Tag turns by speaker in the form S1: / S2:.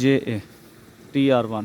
S1: JA TR1۔